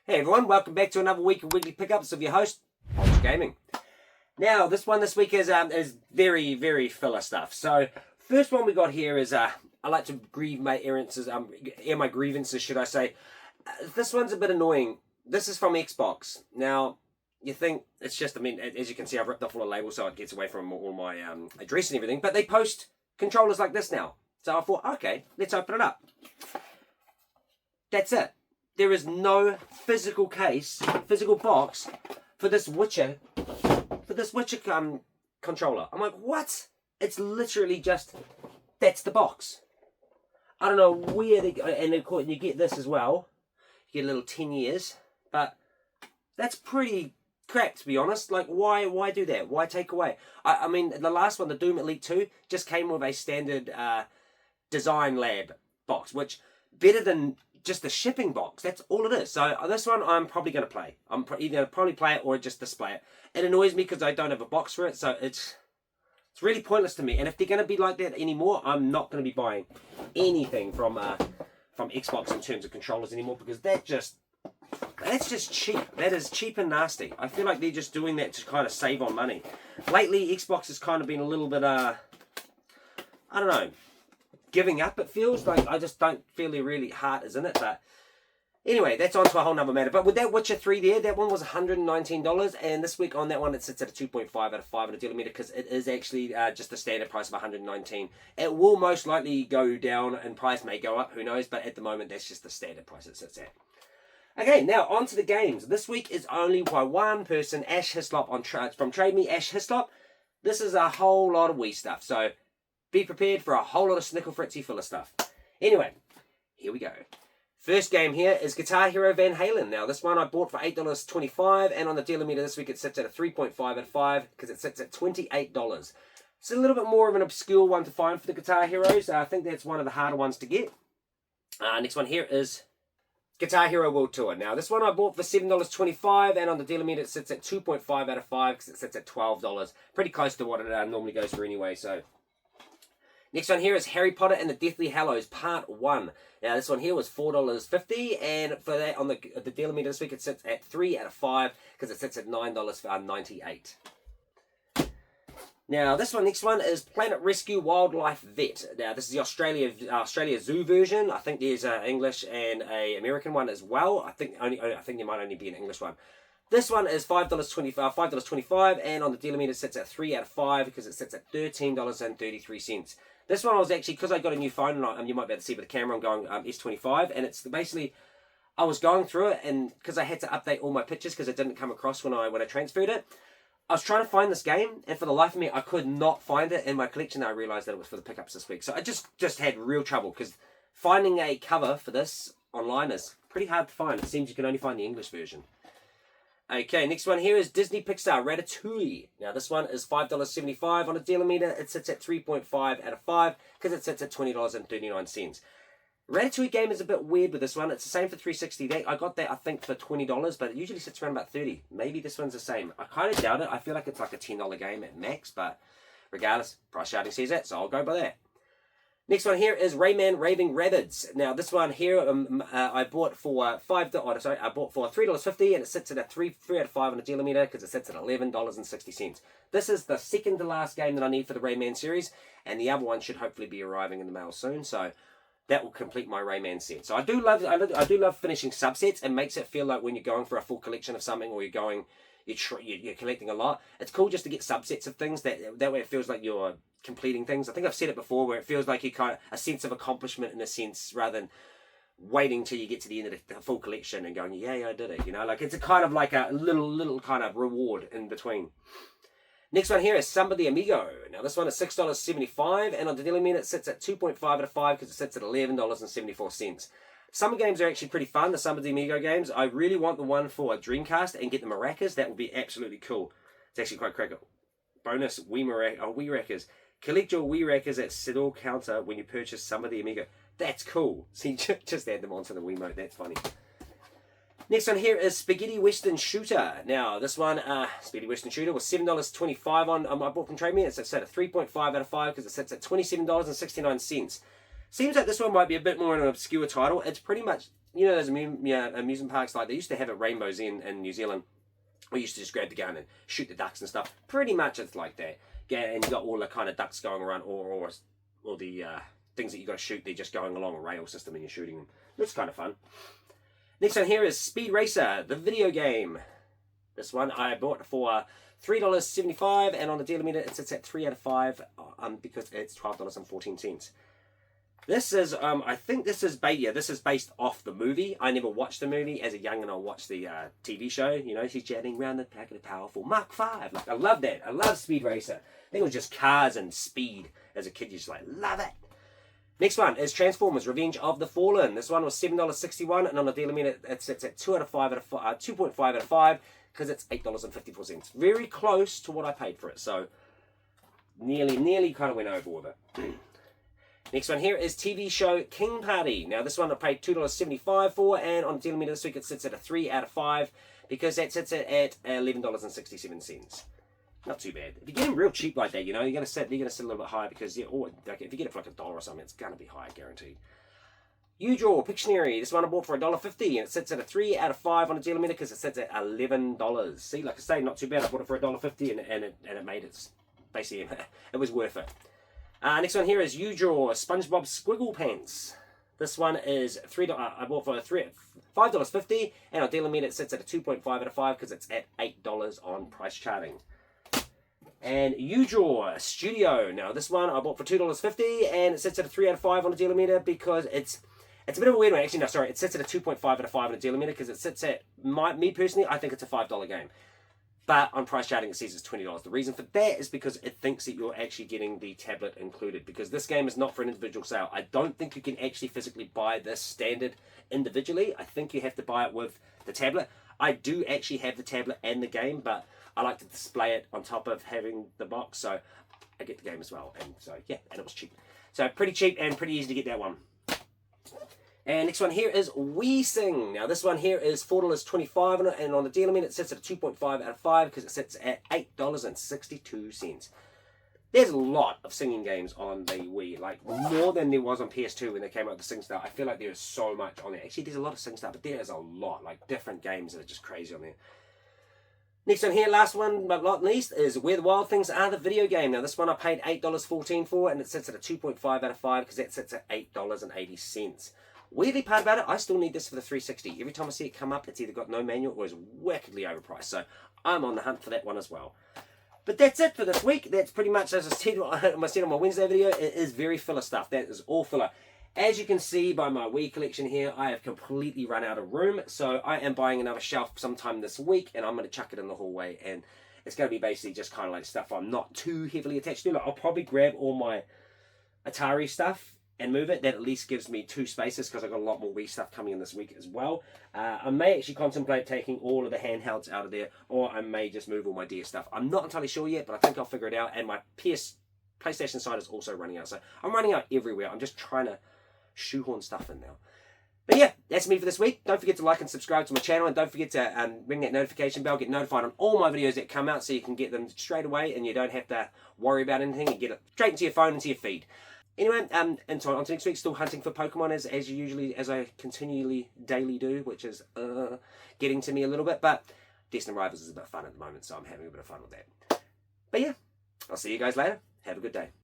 Hey everyone, welcome back to another week of Weekly Pickups of your host, Ultra Gaming. Now, this one this week is very, very filler stuff. So, first one we got here is, I like to grieve my errances, air my grievances, should I say. This one's a bit annoying. This is from Xbox. Now, you think it's just, as you can see, I've ripped off all the labels so it gets away from all my address and everything, but they post controllers like this now. So I thought, okay, let's open it up. That's it. There is no physical box for this Witcher controller. I'm like, what? It's literally just, that's the box. I don't know where they go, and of course you get this as well. You get a little 10 years, but that's pretty crap, to be honest. Like, why do that? Why take away? I mean, the last one, the Doom Elite 2, just came with a standard Design Lab box, which better than just the shipping box. That's all it is. So this one I'm probably going to play. I'm either going to probably play it or just display it. It annoys me because I don't have a box for it, so it's really pointless to me. And if they're going to be like that anymore, I'm not going to be buying anything from Xbox in terms of controllers anymore, because that's just cheap. That is cheap and nasty. I feel like they're just doing that to kind of save on money. Lately, Xbox has kind of been a little bit, I don't know, giving up, it feels like. I just don't feel their really heart is in it. But anyway, that's on to a whole nother matter. But with that Witcher 3 there, that one was $119, and this week on that one it sits at a 2.5 out of 5 on a dealer meter, because it is actually just the standard price of $119. It will most likely go down in price, may go up, who knows, but at the moment that's just the standard price it sits at. Okay, now on to the games. This week is only by one person, Ash Hislop from Trade Me, Ash Hislop. This is a whole lot of Wii stuff, so be prepared for a whole lot of Snickle Fritzy full of stuff. Anyway, here we go. First game here is Guitar Hero Van Halen. Now, this one I bought for $8.25, and on the dealer meter this week it sits at a 3.5 out of 5, because it sits at $28. It's a little bit more of an obscure one to find for the Guitar Heroes. I think that's one of the harder ones to get. Next one here is Guitar Hero World Tour. Now, this one I bought for $7.25, and on the dealer meter it sits at 2.5 out of 5, because it sits at $12. Pretty close to what it normally goes for anyway, so. Next one here is Harry Potter and the Deathly Hallows Part 1. Now, this one here was $4.50, and for that, on the dealer meter this week, it sits at 3 out of 5, because it sits at $9.98. Now, next one is Planet Rescue Wildlife Vet. Now, this is the Australia Zoo version. I think there's an English and an American one as well. I think there might only be an English one. This one is $5.25, and on the dealer meter it sits at 3 out of 5, because it sits at $13.33. This one I was actually, because I got a new phone, and you might be able to see with the camera, I'm going S25, and it's basically, I was going through it, and because I had to update all my pictures because it didn't come across when I transferred it, I was trying to find this game, and for the life of me, I could not find it in my collection. I realised that it was for the pickups this week. So I just had real trouble, because finding a cover for this online is pretty hard to find. It seems you can only find the English version. Okay, next one here is Disney Pixar Ratatouille. Now, this one is $5.75 on a dealer meter. It sits at 3.5 out of 5, because it sits at $20.39. Ratatouille game is a bit weird with this one. It's the same for 360. I got that, I think, for $20, but it usually sits around about $30. Maybe this one's the same. I kind of doubt it. I feel like it's like a $10 game at max, but regardless, price shouting says that, so I'll go by that. Next one here is Rayman Raving Rabbids. Now, this one here I bought for $3.50, and it sits at a 3 out of 5 on a dealer meter, because it sits at $11.60. This is the second to last game that I need for the Rayman series, and the other one should hopefully be arriving in the mail soon, so that will complete my Rayman set. So I do love finishing subsets. It makes it feel like when you're going for a full collection of something, or you're collecting a lot, it's cool just to get subsets of things. That way it feels like you're completing things. I think I've said it before, where it feels like you kind of a sense of accomplishment in a sense, rather than waiting till you get to the end of the full collection and going, yeah, I did it. You know, like it's a kind of like a little kind of reward in between. Next one here is Samba de Amigo. Now, this one is $6.75, and on the dealer meter it sits at 2.5 out of 5, because it sits at $11.74. Summer games are actually pretty fun, the Samba de Amigo games. I really want the one for Dreamcast and get the maracas. That would be absolutely cool. It's actually quite cracker. Bonus Wii maracas. Collect your Wii maracas at Sidor counter when you purchase Samba de Amigo. That's cool. See, just add them onto the Wiimote. That's funny. Next one here is Spaghetti Western Shooter. Now, this one, Spaghetti Western Shooter, was $7.25 on I bought from Trade Me. It's at a 3.5 out of 5, because it sits at $27.69. Seems like this one might be a bit more of an obscure title. It's pretty much you know those amusement parks, like they used to have at Rainbows in New Zealand. We used to just grab the gun and shoot the ducks and stuff. Pretty much it's like that. Yeah, and you got all the kind of ducks going around, or the things that you got to shoot. They're just going along a rail system and you're shooting them. It's kind of fun. Next one here is Speed Racer, the video game. This one I bought for $3.75, and on the dealer meter it sits at 3 out of 5 because it's $12.14. This is, I think this is based off the movie. I never watched the movie. As a young'un, I watched the TV show. You know, she's jetting around the back of the powerful Mach 5. Like, I love that. I love Speed Racer. I think it was just cars and speed. As a kid, you just like, love it. Next one is Transformers: Revenge of the Fallen. This one was $7.61, and on the dealer meter it sits at 2.5 out of 5 because it's $8.54. Very close to what I paid for it. So nearly kind of went over with it. Next one here is TV show King Party. Now this one I paid $2.75 for, and on the dealer meter this week it sits at a 3 out of 5 because that sits at $11.67. Not too bad. If you get them real cheap like that, you know, you're gonna sit a little bit higher because like if you get it for like $1 or something, it's gonna be higher, guaranteed. U-Draw Pictionary. This one I bought for $1.50, and it sits at a 3 out of 5 on the dealer meter because it sits at $11. See, like I say, not too bad. I bought it for $1.50, and it made it basically it was worth it. Next one here is U-Draw SpongeBob Squiggle Pants. This one is I bought for $5.50, and on dealer meter it sits at a 2.5 out of 5 because it's at $8 on price charting. And U-Draw Studio. Now this one I bought for $2.50, and it sits at a 3 out of 5 on the dealer meter because it's a bit of a weird one. Actually, no, sorry, it sits at a 2.5 out of 5 on the dealer meter because it sits at me personally, I think it's a $5 game. But on price charting, it says it's $20. The reason for that is because it thinks that you're actually getting the tablet included, because this game is not for an individual sale. I don't think you can actually physically buy this standard individually. I think you have to buy it with the tablet. I do actually have the tablet and the game, but I like to display it on top of having the box, so I get the game as well. And so, yeah, and it was cheap. So pretty cheap and pretty easy to get that one. And next one here is WeSing. Now this one here is $4.25, and on the dealer meter it sits at a 2.5 out of 5 because it sits at $8.62. There's a lot of singing games on the Wii, like more than there was on PS2 when they came out with the SingStar. I feel like there is so much on there. Actually, there's a lot of SingStar, but there is a lot, like different games that are just crazy on there. Next one here, last one but not least, is Where the Wild Things Are, the video game. Now this one I paid $8.14 for, and it sits at a 2.5 out of 5 because that sits at $8.80. Weirdly part about it, I still need this for the 360. Every time I see it come up, it's either got no manual or is wickedly overpriced. So I'm on the hunt for that one as well. But that's it for this week. That's pretty much, as I said on my Wednesday video, it is very filler stuff. That is all filler. As you can see by my Wii collection here, I have completely run out of room. So I am buying another shelf sometime this week, and I'm going to chuck it in the hallway. And it's going to be basically just kind of like stuff I'm not too heavily attached to. Like, I'll probably grab all my Atari stuff and move it. That at least gives me 2 spaces because I've got a lot more Wii stuff coming in this week as well. I may actually contemplate taking all of the handhelds out of there, or I may just move all my DS stuff. I'm not entirely sure yet, but I think I'll figure it out. And my PlayStation side is also running out. So I'm running out everywhere. I'm just trying to shoehorn stuff in now. But yeah, that's me for this week. Don't forget to like and subscribe to my channel, and don't forget to ring that notification bell, get notified on all my videos that come out so you can get them straight away and you don't have to worry about anything. You get it straight into your phone, into your feed. Anyway, and so on to next week, still hunting for Pokemon as I continually daily do, which is getting to me a little bit, but Destined Rivals is a bit of fun at the moment, so I'm having a bit of fun with that. But yeah, I'll see you guys later. Have a good day.